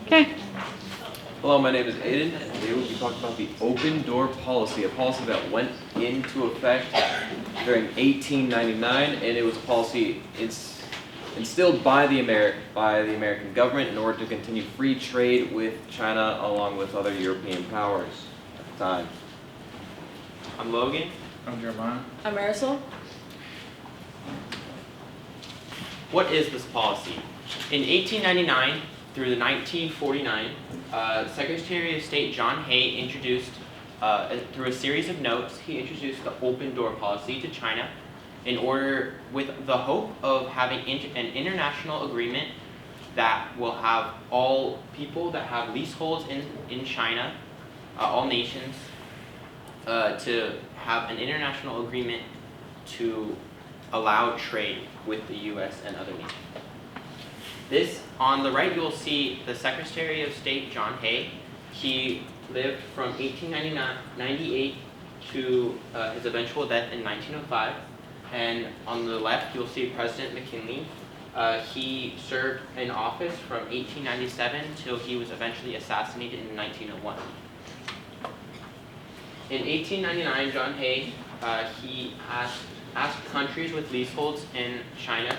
Okay. Hello, my name is Aiden, and today we'll be talking about the open door policy, a policy that went into effect during 1899, and it was a policy instilled by the American government in order to continue free trade with China along with other European powers at the time. I'm Logan. I'm Jeremiah. I'm Marisol. What is this policy? In 1899 through the 1949, Secretary of State John Hay introduced, through a series of notes, he introduced the open door policy to China in order, with the hope of having an international agreement that will have all people that have leaseholds in China, all nations, to have an international agreement to allow trade with the U.S. and other nations. This, on the right, you'll see the Secretary of State John Hay. He lived from 1898 to his eventual death in 1905. And on the left, you'll see President McKinley. He served in office from 1897 till he was eventually assassinated in 1901. In 1899, John Hay, he asked countries with leaseholds in China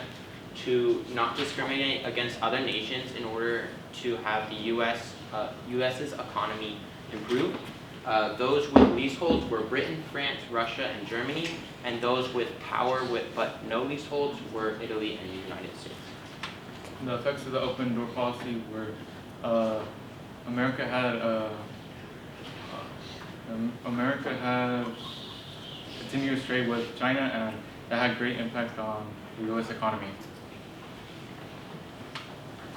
to not discriminate against other nations in order to have the U.S.'s economy improve. Those with leaseholds were Britain, France, Russia, and Germany, and those with power but no leaseholds were Italy and the United States. The effects of the open door policy were America had continuous trade with China, and that had great impact on the U.S. economy.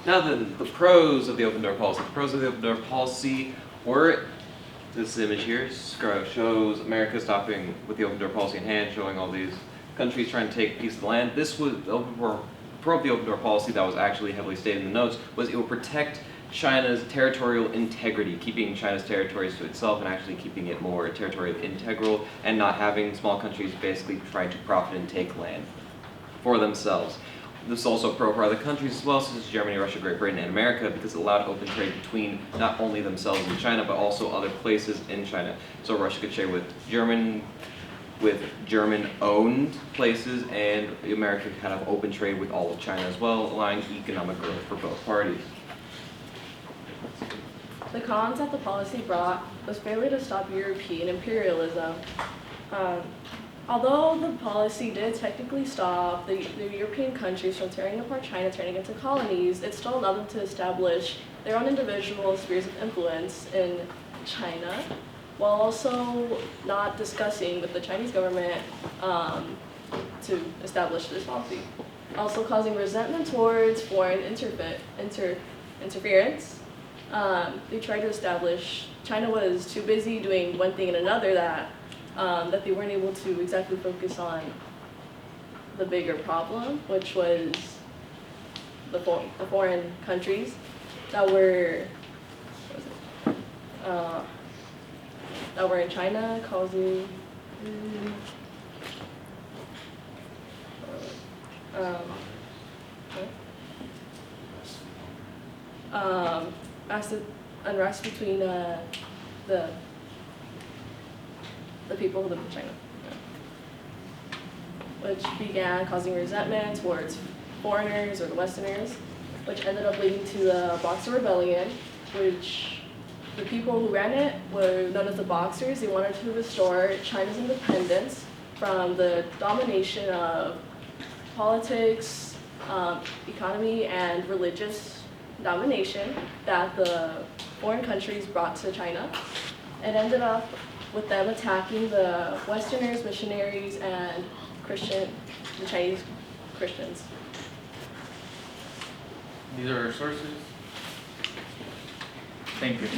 Now then, the pros of the open door policy. The pros of the open door policy were, this image here shows America stopping with the open door policy in hand, showing all these countries trying to take a piece of the land. This was the pro of the open door policy that was actually heavily stated in the notes, was it would protect China's territorial integrity, keeping China's territories to itself and actually keeping it more territorially integral and not having small countries basically trying to profit and take land for themselves. This is also pro for other countries as well, such as Germany, Russia, Great Britain, and America, because it allowed open trade between not only themselves and China, but also other places in China. So Russia could share with German-owned places, and America could kind of open trade with all of China as well, allowing economic growth for both parties. The cons that the policy brought was fairly to stop European imperialism. Although the policy did technically stop the European countries from tearing apart China, turning into colonies, it still allowed them to establish their own individual spheres of influence in China, while also not discussing with the Chinese government to establish this policy. Also causing resentment towards foreign interference. They tried to establish, China was too busy doing one thing and another that they weren't able to exactly focus on the bigger problem, which was the foreign countries that were in China, causing unrest between the people who live in China, which began causing resentment towards foreigners or the Westerners, which ended up leading to the Boxer Rebellion, which the people who ran it were known as the Boxers. They wanted to restore China's independence from the domination of politics, economy, and religious domination that the foreign countries brought to China. It ended up with them attacking the Westerners, missionaries, and the Chinese Christians. These are our sources. Thank you.